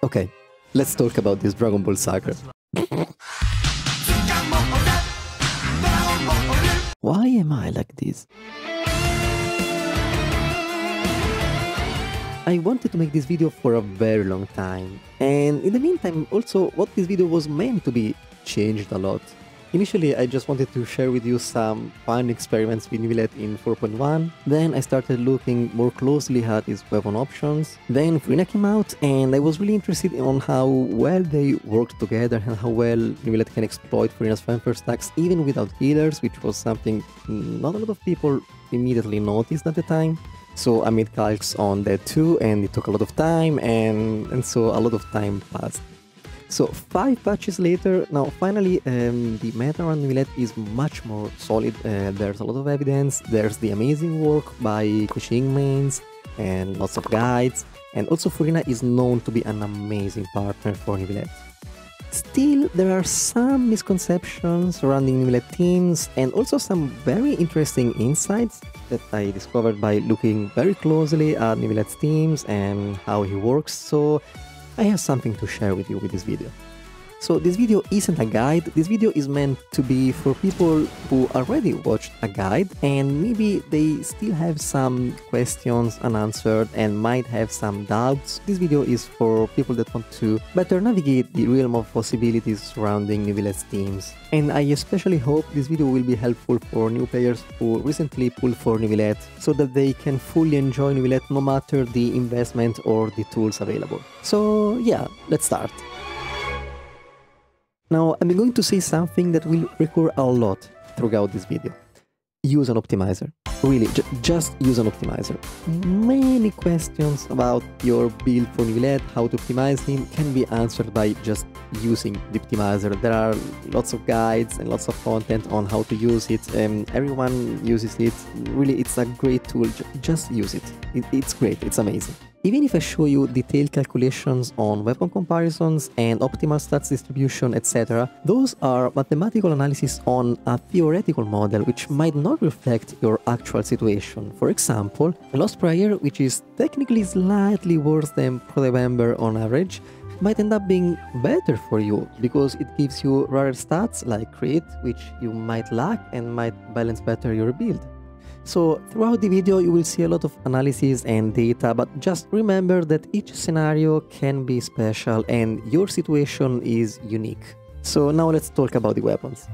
Okay, let's talk about this Dragon Ball Saga. Why am I like this? I wanted to make this video for a very long time, and in the meantime also what this video was meant to be changed a lot. Initially I just wanted to share with you some fun experiments with Neuvillette in 4.1, then I started looking more closely at its weapon options, then Furina came out and I was really interested in how well they work together and how well Neuvillette can exploit Furina's fanfare stacks even without healers, which was something not a lot of people immediately noticed at the time. So I made calcs on that too, and it took a lot of time, and so a lot of time passed. So 5 patches later, now finally the meta around Neuvillette is much more solid. There's a lot of evidence, there's the amazing work by Kuching mains and lots of guides, and also Furina is known to be an amazing partner for Neuvillette. Still, there are some misconceptions surrounding Neuvillette teams and also some very interesting insights that I discovered by looking very closely at Neuvillette's teams and how he works, so I have something to share with you with this video. So this video isn't a guide, this video is meant to be for people who already watched a guide and maybe they still have some questions unanswered and might have some doubts. This video is for people that want to better navigate the realm of possibilities surrounding Neuvillette's teams. And I especially hope this video will be helpful for new players who recently pulled for Neuvillette, so that they can fully enjoy Neuvillette no matter the investment or the tools available. So yeah, let's start. Now, I'm going to say something that will recur a lot throughout this video. Use an optimizer. Really, just use an optimizer. Many questions about your build for Neuvillette, how to optimize him, can be answered by just using the optimizer. There are lots of guides and lots of content on how to use it, and everyone uses it. Really, it's a great tool. Just use it. It's great, it's amazing. Even if I show you detailed calculations on weapon comparisons and optimal stats distribution, etc., those are mathematical analysis on a theoretical model which might not reflect your actual situation. For example, Lost Prayer, which is technically slightly worse than Pro-Devember on average, might end up being better for you because it gives you rarer stats like crit, which you might lack and might balance better your build. So throughout the video you will see a lot of analysis and data, but just remember that each scenario can be special and your situation is unique. So now let's talk about the weapons.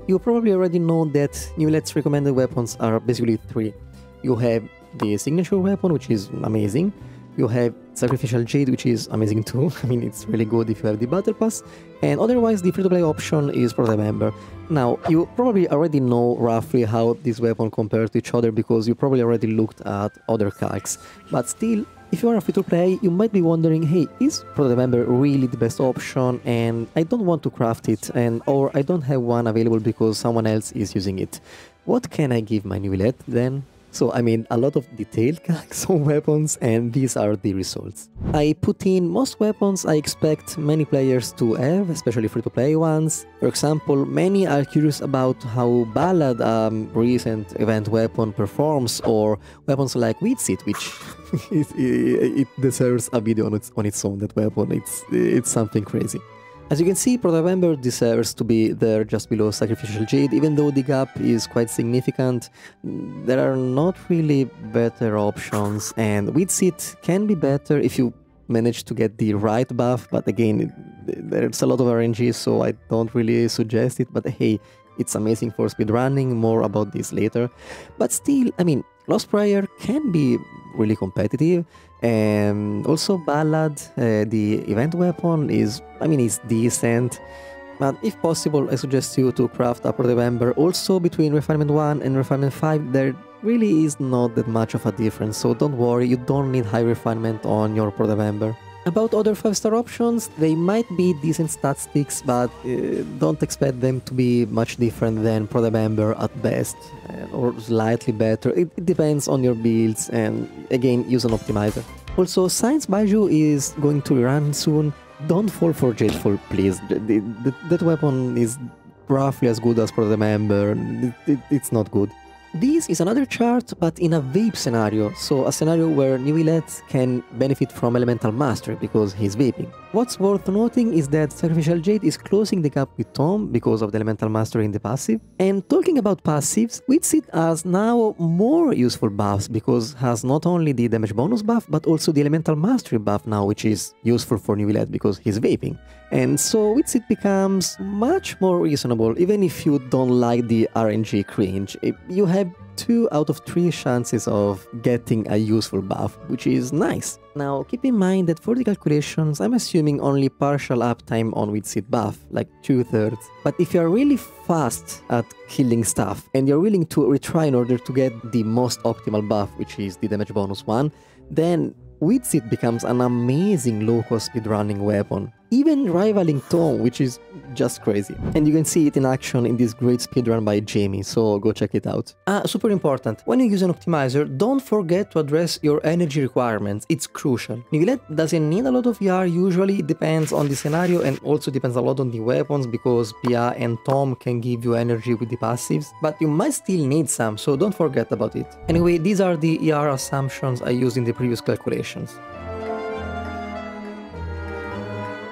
You probably already know that Neuvillette's recommended weapons are basically 3. You have the signature weapon, which is amazing. You have Sacrificial Jade, which is amazing too. I mean, it's really good if you have the Battle Pass. And otherwise, the free-to-play option is Pro-Devember. Now, you probably already know roughly how this weapon compares to each other because you probably already looked at other calcs. But still, if you are a free-to-play, you might be wondering, hey, is Pro-Devember really the best option? And I don't want to craft it, or I don't have one available because someone else is using it. What can I give my Neuvillette then? So I made a lot of detailed calcs on weapons, and these are the results. I put in most weapons I expect many players to have, especially free-to-play ones. For example, many are curious about how Ballad, recent event weapon, performs, or weapons like Witsit, which it deserves a video on its own. That weapon, it's something crazy. As you can see, Pro-Devember deserves to be there just below Sacrificial Jade, even though the gap is quite significant. There are not really better options, and Witsit can be better if you manage to get the right buff, but again, there's a lot of RNG, so I don't really suggest it, but hey, it's amazing for speedrunning, more about this later. But still, I mean, Lost Prayer can be really competitive, and also Ballad, the event weapon is decent, but if possible I suggest you to craft a Pro-Devember. Also between Refinement 1 and Refinement 5 there really is not that much of a difference, so don't worry, you don't need high refinement on your Pro-Devember. About other 5-star options, they might be decent statistics, but don't expect them to be much different than Pro-Devember at best, or slightly better. It depends on your builds, and again, use an optimizer. Also, Science Baiju is going to run soon. Don't fall for Jadeful, please. That weapon is roughly as good as Pro-Devember. It's not good. This is another chart, but in a vape scenario, so a scenario where Neuvillette can benefit from Elemental Mastery because he's vaping. What's worth noting is that Sacrificial Jade is closing the gap with Tom because of the Elemental Mastery in the passive. And talking about passives, Witsit has now more useful buffs because has not only the damage bonus buff, but also the Elemental Mastery buff now, which is useful for Neuvillette because he's vaping. And so Witsit becomes much more reasonable, even if you don't like the RNG cringe. You have 2 out of 3 chances of getting a useful buff, which is nice. Now, keep in mind that for the calculations, I'm assuming only partial uptime on Witsit buff, like 2/3. But if you're really fast at killing stuff, and you're willing to retry in order to get the most optimal buff, which is the damage bonus one, then Witsit becomes an amazing low-cost speedrunning weapon, even rivaling Tom, which is just crazy. And you can see it in action in this great speedrun by Jamie, so go check it out. Super important, when you use an optimizer, don't forget to address your energy requirements, it's crucial. Neuvillette doesn't need a lot of ER, usually it depends on the scenario and also depends a lot on the weapons because Pia and Tom can give you energy with the passives, but you might still need some, so don't forget about it. Anyway, these are the ER assumptions I used in the previous calculations.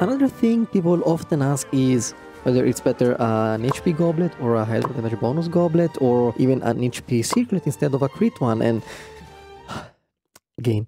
Another thing people often ask is whether it's better an HP goblet or a health damage bonus goblet or even an HP circlet instead of a crit one, and again,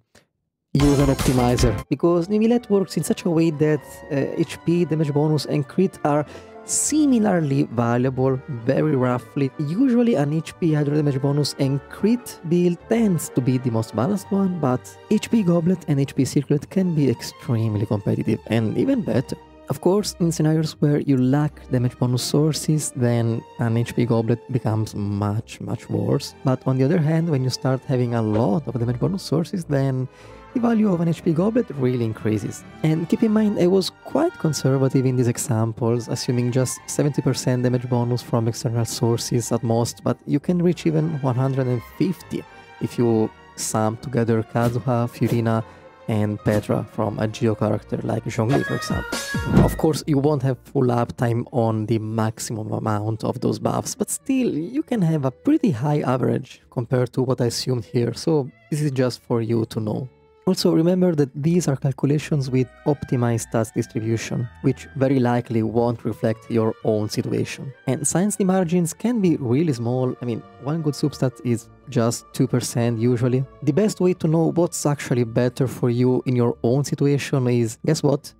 use an optimizer because Neuvillette works in such a way that HP, damage bonus and crit are similarly valuable, very roughly. Usually an HP hydro damage bonus and crit build tends to be the most balanced one, but HP goblet and HP circlet can be extremely competitive and even better. Of course, in scenarios where you lack damage bonus sources, then an HP goblet becomes much worse. But on the other hand, when you start having a lot of damage bonus sources, then the value of an HP goblet really increases. And keep in mind, I was quite conservative in these examples, assuming just 70% damage bonus from external sources at most, but you can reach even 150 if you sum together Kazuha, Furina, and Petra from a Geo character like Zhongli, for example. Of course, you won't have full uptime on the maximum amount of those buffs, but still, you can have a pretty high average compared to what I assumed here, so this is just for you to know. Also, remember that these are calculations with optimized stats distribution, which very likely won't reflect your own situation. And since the margins can be really small, I mean, one good substat is just 2% usually. The best way to know what's actually better for you in your own situation is, guess what?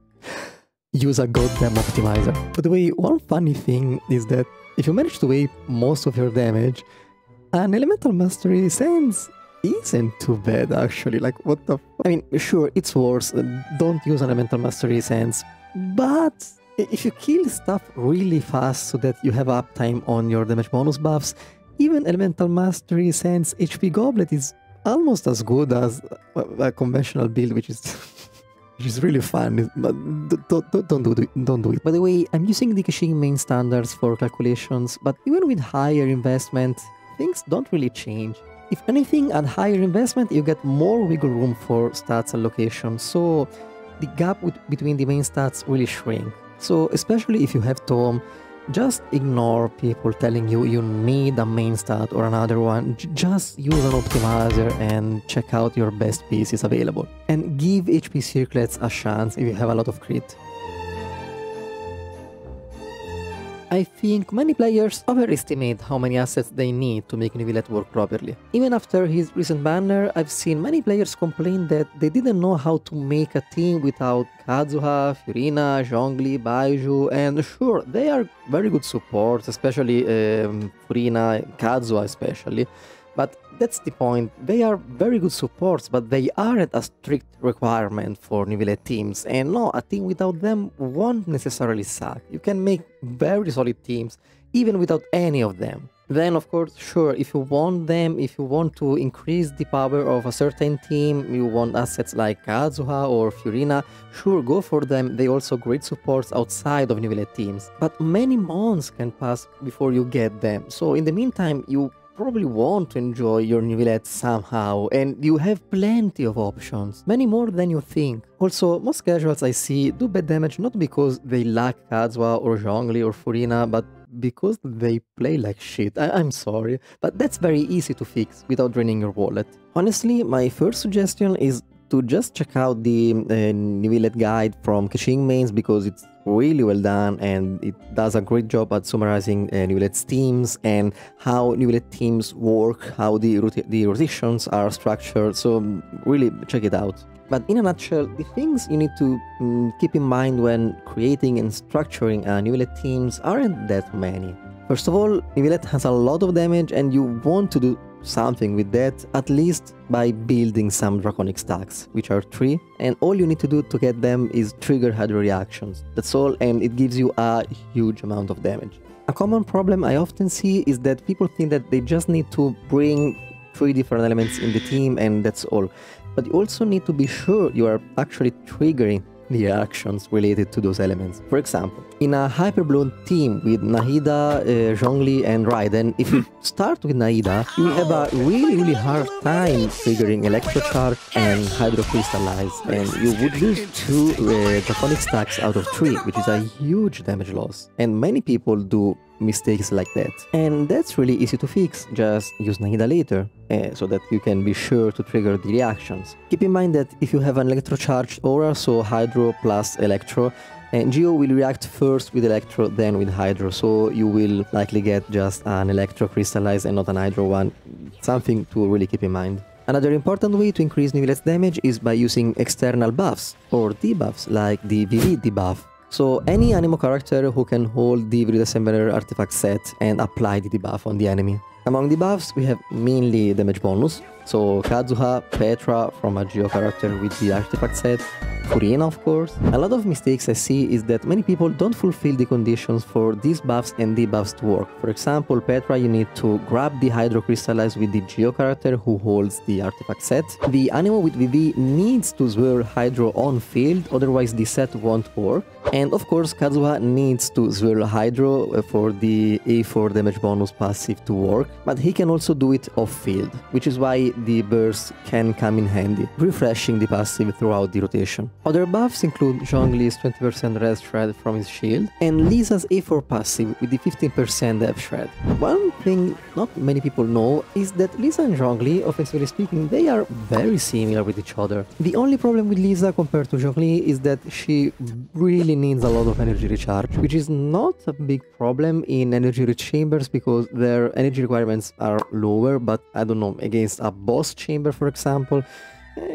Use a goddamn optimizer. By the way, one funny thing is that if you manage to vape most of your damage, an Elemental Mastery sense isn't too bad actually, like what the I mean, sure, it's worse, don't use an Elemental Mastery sense, but if you kill stuff really fast so that you have uptime on your damage bonus buffs, even Elemental Mastery sense HP Goblet is almost as good as a conventional build, which is really fun, but don't do it. By the way, I'm using the caching main standards for calculations, but even with higher investment, things don't really change. If anything, at higher investment, you get more wiggle room for stats allocation, so the gap between the main stats really shrink. So, especially if you have Tom, just ignore people telling you you need a main stat or another one. Just use an optimizer and check out your best pieces available. And give HP circlets a chance if you have a lot of crit. I think many players overestimate how many assets they need to make Neuvillette work properly. Even after his recent banner, I've seen many players complain that they didn't know how to make a team without Kazuha, Furina, Zhongli, Baiju, and sure, they are very good supports, especially Furina, Kazuha especially. But that's the point, they are very good supports, but they aren't a strict requirement for Neuvillette teams, and no, a team without them won't necessarily suck. You can make very solid teams, even without any of them. Then, of course, sure, if you want them, if you want to increase the power of a certain team, you want assets like Kazuha or Furina, sure, go for them, they also great supports outside of Neuvillette teams. But many months can pass before you get them, so in the meantime, you probably want to enjoy your Neuvillette somehow, and you have plenty of options, many more than you think. Also, most casuals I see do bad damage not because they lack Kazuha or Zhongli or Furina, but because they play like shit. I'm sorry, but that's very easy to fix without draining your wallet. Honestly, my first suggestion is to just check out the Neuvillette guide from Caching Mains, because it's really well done and it does a great job at summarizing Neuvillette's teams and how Neuvillette teams work, how the rotations are structured, so really check it out. But in a nutshell, the things you need to keep in mind when creating and structuring Neuvillette teams aren't that many. First of all, Neuvillette has a lot of damage and you want to do something with that, at least by building some Draconic Stacks, which are 3, and all you need to do to get them is trigger hydro reactions. That's all, and it gives you a huge amount of damage. A common problem I often see is that people think that they just need to bring 3 different elements in the team and that's all. But you also need to be sure you are actually triggering the actions related to those elements. For example, in a Hyperblown team with Nahida, Zhongli and Raiden, if you start with Nahida, you will have a really hard time triggering Electrocharge and Hydrocrystallize, and you would lose 2 Draconic Stacks out of 3, which is a huge damage loss. And many people do mistakes like that. And that's really easy to fix, just use Nahida later, so that you can be sure to trigger the reactions. Keep in mind that if you have an Electrocharged aura, so Hydro plus Electro, Geo will react first with Electro, then with Hydro, so you will likely get just an Electro Crystallize and not an Hydro one. Something to really keep in mind. Another important way to increase Neuvillette's damage is by using external buffs, or debuffs, like the VV debuff. So any Animo character who can hold the Virid Assembler artifact set and apply the debuff on the enemy. Among the buffs we have mainly damage bonus, so Kazuha, Petra from a Geo character with the artifact set, Furina of course. A lot of mistakes I see is that many people don't fulfill the conditions for these buffs and debuffs to work. For example, Petra, you need to grab the Hydro Crystallize with the Geo character who holds the artifact set. The Animo with VV needs to swirl Hydro on field, otherwise the set won't work. And of course Kazuha needs to swirl Hydro for the A4 damage bonus passive to work, but he can also do it off field, which is why the burst can come in handy, refreshing the passive throughout the rotation. Other buffs include Zhongli's 20% res shred from his shield, and Lisa's A4 passive with the 15% dev shred. One thing not many people know is that Lisa and Zhongli, offensively speaking, they are very similar with each other. The only problem with Lisa compared to Zhongli is that she really needs a lot of energy recharge, which is not a big problem in energy rich chambers because their energy requirements are lower, but I don't know, against a boss chamber for example,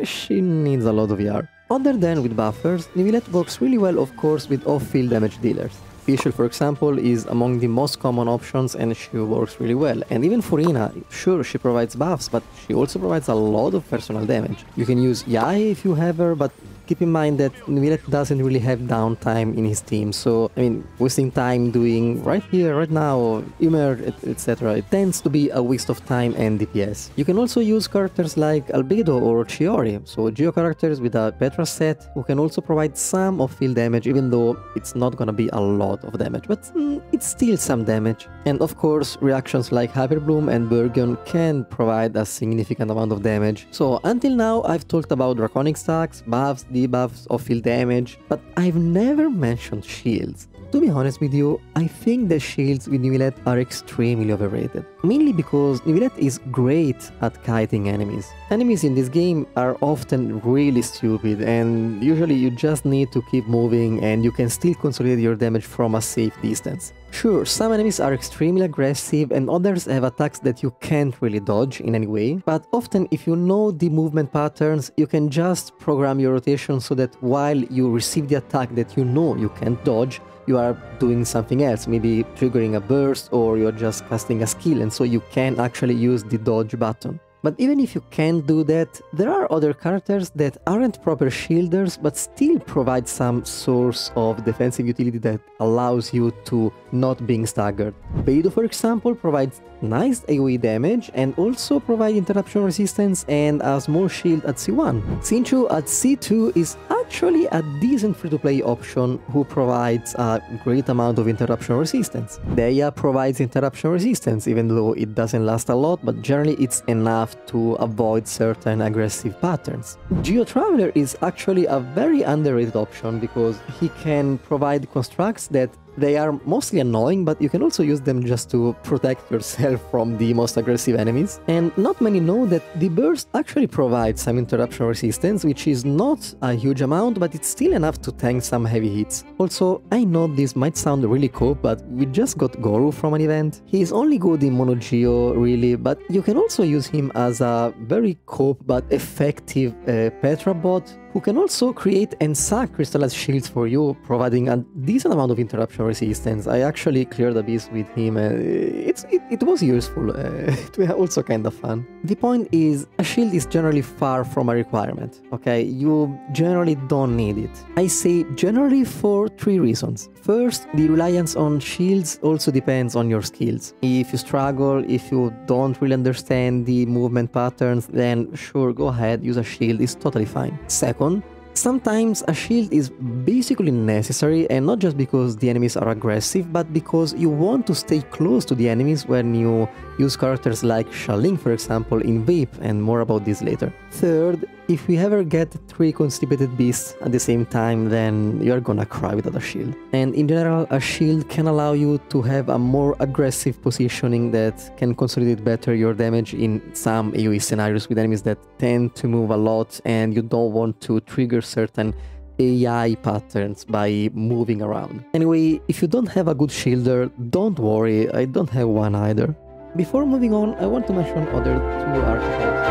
she needs a lot of ER. Other than with buffers, Neuvillette works really well of course with off-field damage dealers. Fischl, for example, is among the most common options and she works really well. And even Furina, sure, she provides buffs, but she also provides a lot of personal damage. You can use Yae if you have her, but keep in mind that Neuvillette doesn't really have downtime in his team, so I mean, wasting time doing right here, right now, Ymer, etc. It tends to be a waste of time and DPS. You can also use characters like Albedo or Chiori, so Geo characters with a Petra set who can also provide some off-field damage, even though it's not gonna be a lot of damage, but it's still some damage. And of course, reactions like Hyperbloom and Burgon can provide a significant amount of damage. So until now, I've talked about Draconic Stacks, buffs, debuffs, off-field damage, but I've never mentioned shields. To be honest with you, I think the shields with Neuvillette are extremely overrated. Mainly because Neuvillette is great at kiting enemies. Enemies in this game are often really stupid and usually you just need to keep moving and you can still consolidate your damage from a safe distance. Sure, some enemies are extremely aggressive and others have attacks that you can't really dodge in any way, but often if you know the movement patterns, you can just program your rotation so that while you receive the attack that you know you can't dodge, you are doing something else, maybe triggering a burst or you're just casting a skill, and so you can actually use the dodge button. But even if you can't do that, there are other characters that aren't proper shielders but still provide some source of defensive utility that allows you to not being staggered. Beidou, for example, provides nice AoE damage and also provide interruption resistance and a small shield at C1. Xinchu at C2 is actually a decent free-to-play option who provides a great amount of interruption resistance. Deia provides interruption resistance even though it doesn't last a lot, but generally it's enough to avoid certain aggressive patterns. Geo Traveler is actually a very underrated option because he can provide constructs that They are mostly annoying, but you can also use them just to protect yourself from the most aggressive enemies. And not many know that the burst actually provides some interruption resistance, which is not a huge amount, but it's still enough to tank some heavy hits. Also, I know this might sound really cool, but we just got Goru from an event. He is only good in Mono Geo, really, but you can also use him as a very cope but effective Petra bot, who can also create and sack crystallized shields for you, providing a decent amount of interruption resistance. I actually cleared Abyss with him, it was useful, it was also kind of fun. The point is, a shield is generally far from a requirement, okay? You generally don't need it. I say generally for 3 reasons. First, the reliance on shields also depends on your skills. If you struggle, if you don't really understand the movement patterns, then sure, go ahead, use a shield, it's totally fine. Second, sometimes a shield is basically necessary, and not just because the enemies are aggressive, but because you want to stay close to the enemies when you use characters like Shaling, for example, in Vape, and more about this later. Third, if we ever get 3 constipated beasts at the same time, then you're gonna cry without a shield. And in general, a shield can allow you to have a more aggressive positioning that can consolidate better your damage in some AoE scenarios with enemies that tend to move a lot and you don't want to trigger certain AI patterns by moving around. Anyway, if you don't have a good shielder, don't worry, I don't have one either. Before moving on, I want to mention other 2 articles.